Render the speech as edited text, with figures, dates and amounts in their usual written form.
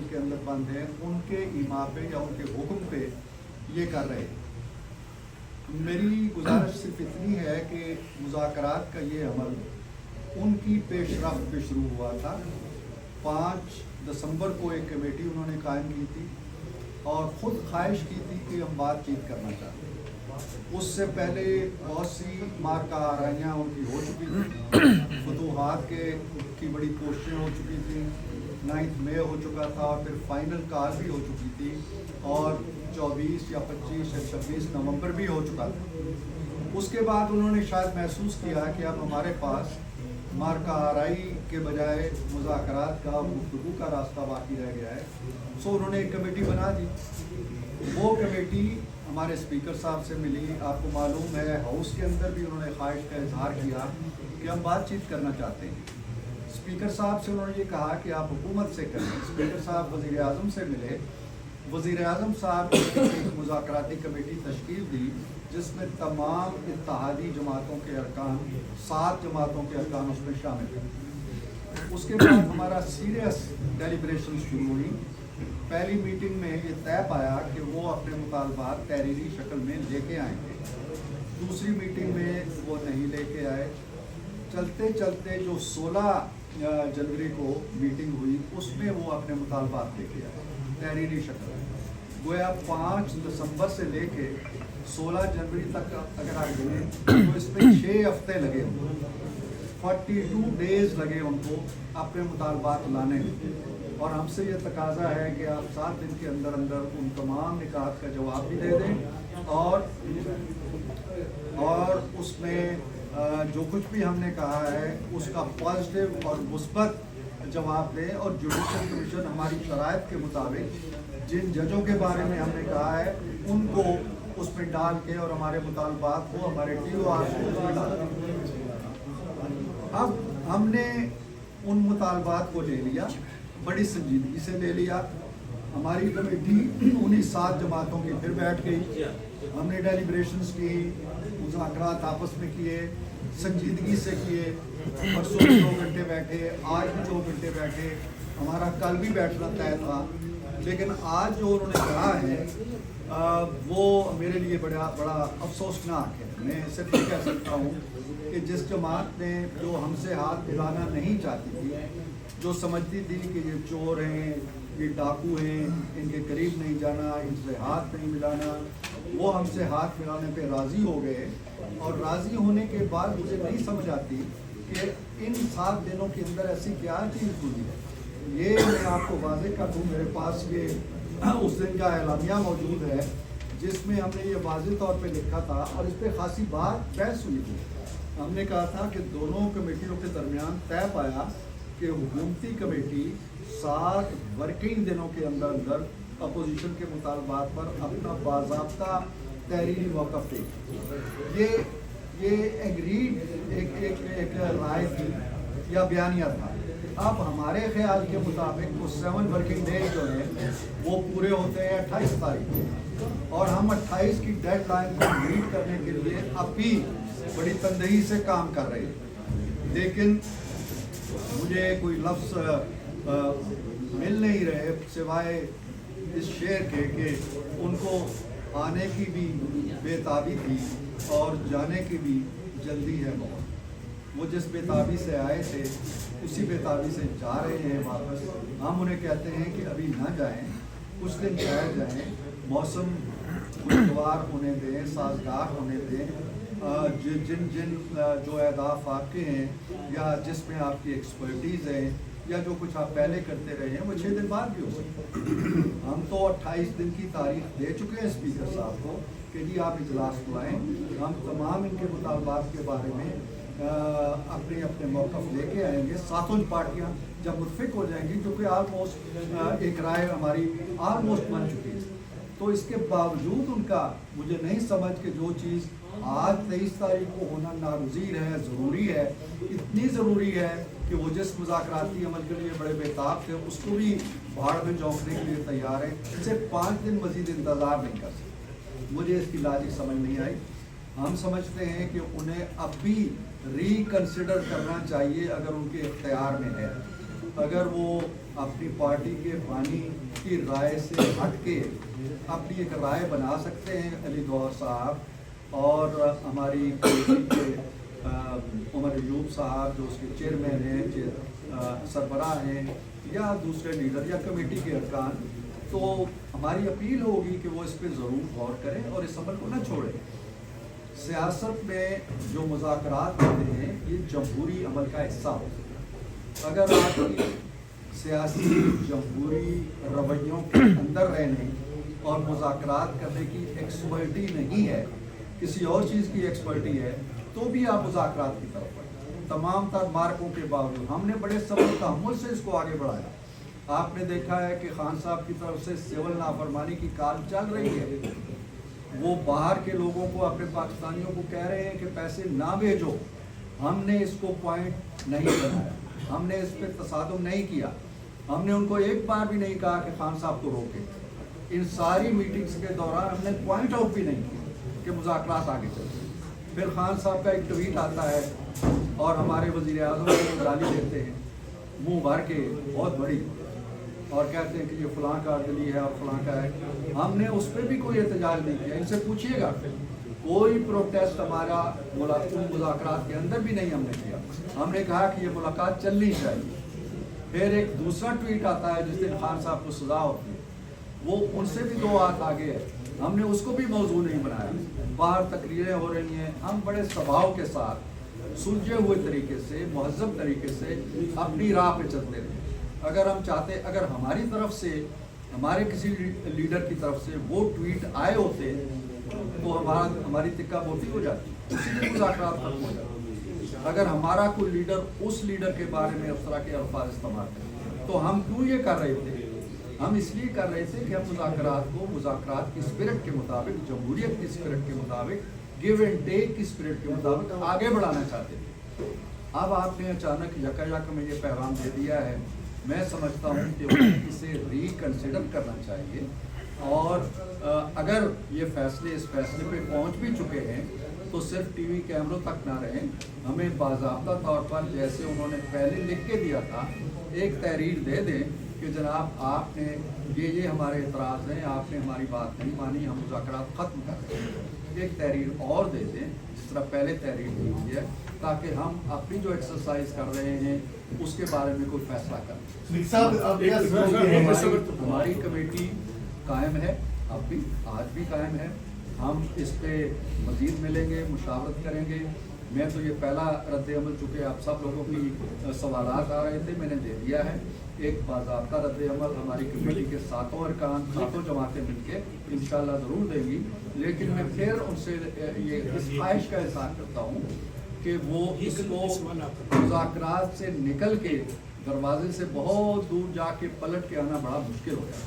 के अंदर बंद हैं उनके ईमा पे या उनके हुक्म पे ये कर रहे हैं। मेरी गुजारिश सिर्फ इतनी है कि मुज़ाकरात का ये अमल उनकी पेशरफ्त पे शुरू हुआ था। 5 दिसंबर को एक कमेटी उन्होंने कायम की थी और ख़ुद ख्वाहिश की थी कि हम बातचीत करना चाहते हैं। उससे पहले बहुत सी मार्का आराइयाँ उनकी हो चुकी थी, फतूहात की बड़ी कोशिशें हो चुकी थी, 9 मई हो चुका था और फिर फाइनल कॉल भी हो चुकी थी और 24 या 25 या 26 नवंबर भी हो चुका था। उसके बाद उन्होंने शायद महसूस किया कि अब हमारे पास मार्का आराई के बजाय मुज़ाकरात का गुफ्तगू का रास्ता बाकी रह गया है। सो उन्होंने एक कमेटी बना दी। वो कमेटी हमारे स्पीकर साहब से मिली। आपको मालूम है हाउस के अंदर भी उन्होंने ख्वाहिश का इजहार किया कि हम बातचीत करना चाहते हैं। स्पीकर साहब से उन्होंने ये कहा कि आप हुकूमत से करें। स्पीकर साहब वज़ीर आज़म से मिले। वज़ीर आज़म साहब ने एक मुज़ाकराती कमेटी तश्कील दी जिसमें तमाम इत्तेहादी जमातों के अरकान, 7 जमातों के अरकान उसमें शामिल थे। उसके बाद हमारा सीरियस डेलिब्रेशन शुरू हुई। पहली मीटिंग में ये तय पाया कि वो अपने मुतालबात तहरीरी शक्ल में लेके आएंगे। दूसरी मीटिंग में वो नहीं लेके आए। चलते चलते जो 16 जनवरी को मीटिंग हुई उसमें वो अपने मुतालबात लेके आए तहरीरी शक्ल में। गोया 5 दिसंबर से लेके 16 जनवरी तक अगर आप गिने तो इसमें 6 हफ्ते लगे, 42 डेज लगे उनको अपने मुतालबात लाने में। और हमसे ये तकाजा है कि आप 7 दिन के अंदर अंदर उन तमाम निकात का जवाब भी दे दें और उसमें जो कुछ भी हमने कहा है उसका पॉजिटिव और मुस्बत जवाब दें। और जुडिशल कमीशन हमारी शराइत के मुताबिक जिन जजों के बारे में हमने कहा है उनको उसमें डाल के और हमारे मुतालबात को हमारे TOR को उसमें डाल दें। अब हमने उन मुतालबात को ले लिया, बड़ी संजीदगी से ले लिया। हमारी कमेटी उन्हीं 7 जमातों की फिर बैठ गई। हमने डेलिब्रेशंस की, मुज़ाकरात आपस में किए, संजीदगी से किए। परसों भी 2 घंटे बैठे, आज भी 2 घंटे बैठे, हमारा कल भी बैठना तय था। लेकिन आज जो उन्होंने कहा है वो मेरे लिए बड़ा अफसोसनाक है। मैं सिर्फ ये कह सकता हूँ कि जिस जमात ने जो हमसे हाथ मिलाना नहीं चाहती थी, जो समझती थी कि ये चोर हैं, ये डाकू हैं, इनके करीब नहीं जाना, इनसे हाथ नहीं मिलाना, वो हमसे हाथ मिलाने पे राज़ी हो गए। और राज़ी होने के बाद मुझे नहीं समझ आती कि इन 7 दिनों के अंदर ऐसी क्या चीज़ हुई है। ये मैं आपको वाज़ेह कर दूँ, मेरे पास ये उस दिन का एलामिया मौजूद है जिसमें हमने ये वाज़ेह तौर पे लिखा था और इस पर ख़ासी बात बहस हुई थी। हमने कहा था कि दोनों कमेटियों के दरमियान तय पाया कि हुकूमती कमेटी 7 वर्किंग दिनों के अंदर अंदर अपोजिशन के मुतालबात पर अपना बाज़ाब्ता तहरीरी मौक़िफ़ देगी। ये एग्रीड एक राय थी या बयानिया था। अब हमारे ख्याल के मुताबिक वो 7 वर्किंग डेज जो हैं वो पूरे होते हैं 28 तारीख को, और हम 28 की डेडलाइन को मीट करने के लिए अब भी बड़ी तंदही से काम कर रहे हैं। लेकिन मुझे कोई लफ्ज़ मिल नहीं रहे सिवाय इस शेर के कि उनको आने की भी बेताबी थी और जाने की भी जल्दी है बहुत। वो जिस बेताबी से आए थे उसी बेताबी से जा रहे हैं वापस। हम उन्हें कहते हैं कि अभी ना जाएं, कुछ दिन ठहर जाएं, मौसम खुशगवार होने दें, साजगार होने दें। जिन जो अहदाफ आपके हैं या जिसमें आपकी एक्सपर्टीज़ है या जो कुछ आप पहले करते रहे हैं वो 6 दिन बाद भी हो सकता है। हम तो 28 दिन की तारीख दे चुके हैं स्पीकर साहब को कि जी आप इजलास बुलाएं। हम तमाम इनके मुतालबात के बारे में अपने अपने मौक़िफ़ लेके आएंगे। 7 पार्टियां जब मुत्फिक हो जाएंगी, क्योंकि आलमोस्ट एक राय हमारी आलमोस्ट बन चुकी है। तो इसके बावजूद उनका मुझे नहीं समझ कि जो चीज़ आज 23 तारीख को होना नागुज़ीर है, ज़रूरी है, इतनी ज़रूरी है कि वो जिस मुज़ाकराती अमल के लिए बड़े बेताब थे उसको भी भाड़ में झोंकने के लिए तैयार है। सिर्फ 5 दिन मज़ीद इंतज़ार नहीं कर सकते। मुझे इसकी लॉजिक समझ नहीं आई। हम समझते हैं कि उन्हें अब भी रिकन्सिडर करना चाहिए अगर उनके इख्तियार में है। अगर वो अपनी पार्टी के बानी की राय से हट के अपनी एक राय बना सकते हैं अली गौहर साहब और हमारी कमेटी के उमर अयूब साहब जो उसके चेयरमैन हैं, सरबराह हैं, या दूसरे लीडर या कमेटी के अरकान। तो हमारी अपील होगी कि वो इस पर ज़रूर गौर करें और इस अमल को न छोड़ें। सियासत में जो मुज़ाकरात होते हैं ये जमहूरी अमल का हिस्सा होता है। अगर आपकी सियासी जमहूरी रवैयों के अंदर रहने और मुज़ाकरात करने की एक्सपर्टी नहीं है, किसी और चीज़ की एक्सपर्टी है, तो भी आप मुज़ाकरात की तरफ बढ़ें। तमाम तर मार्कों के बावजूद हमने बड़े सब्र तहम्मुल से इसको आगे बढ़ाया। आपने देखा है कि खान साहब की तरफ से सिविल नाफरमानी की काल चल रही है। वो बाहर के लोगों को, अपने पाकिस्तानियों को कह रहे हैं कि पैसे ना भेजो। हमने इसको पॉइंट नहीं बनाया, हमने इस पर तसादुम नहीं किया, हमने उनको एक बार भी नहीं कहा कि खान साहब को रोके। इन सारी मीटिंग्स के दौरान हमने पॉइंट आउट भी नहीं किया कि मुज़ाकरात आगे चलते। फिर खान साहब का एक ट्वीट आता है और हमारे वज़ीर आज़म को गाली देते हैं मुंह भर के बहुत बड़ी, और कहते हैं कि ये फलां का अर्दली है और फलां का है। हमने उस पर भी कोई एहतजाज नहीं किया। इनसे पूछिएगा, कोई प्रोटेस्ट हमारा मुज़ाकरात के अंदर भी नहीं हमने किया। हमने कहा कि ये मुलाकात चलनी चाहिए। फिर एक दूसरा ट्वीट आता है जिस दिन खान साहब को सजा होती है, वो उनसे भी 2 हाथ आगे है, हमने उसको भी मौजू नहीं बनाया। बाहर तकरीरें हो रही हैं, हम बड़े स्वभाव के साथ सुलझे हुए तरीके से, महज़ब तरीके से अपनी राह पे चलते रहे। अगर हम चाहते, अगर हमारी तरफ से, हमारे किसी लीडर की तरफ से वो ट्वीट आए होते तो हमारी तिक्का मोटी हो जाती, इसीलिए मुज़ाकरात खत्म हो जाती। अगर हमारा कोई लीडर उस लीडर के बारे में उस तरह के अल्फाज इस्तेमाल करें तो हम क्यों ये कर रहे थे? हम इसलिए कर रहे थे कि हम मुज़ाकरात को मुज़ाकरात की स्पिरिट के मुताबिक, जमहूरियत की स्पिरिट के मुताबिक, गिव एंड टेक की स्पिरिट के मुताबिक आगे बढ़ाना चाहते थे। अब आपने अचानक यकायक में ये पैगाम दे दिया है। मैं समझता हूँ कि इसे रिकन्सिडर करना चाहिए और अगर ये फैसले इस फैसले पे पहुँच भी चुके हैं तो सिर्फ टीवी कैमरों तक ना रहें, हमें बाज़ाब्ता तौर पर जैसे उन्होंने पहले लिख के दिया था एक तहरीर दे दें कि जनाब आपने ये हमारे एतराज़ हैं, आपने हमारी बात नहीं मानी, हम मुज़ाकरात ख़त्म कर रहे हैं। एक तहरीर और दे दें जिस तरह पहले तहरीर दी हुई है, ताकि हम अपनी जो एक्सरसाइज कर रहे हैं उसके बारे में कोई फैसला करें। हमारी कमेटी कायम है, अब भी आज भी कायम है। हम इस पे मज़ीद मिलेंगे, मुशावरत करेंगे। मैं तो ये पहला रद्द-ए-अमल, चूँकि आप सब लोगों की सवालात आ रहे थे, मैंने दे दिया है। एक बाज़ाब्ता रद्द-ए-अमल हमारी कमेटी के सातों अरकान, सातों जमातें मिलके इंशाअल्लाह ज़रूर देंगी। लेकिन मैं फिर उनसे ये इस ख्वाहिश का इज़हार करता हूँ कि वो इसको मुज़ाकरात से निकल के दरवाजे से बहुत दूर जाके पलट के आना बड़ा मुश्किल होता है।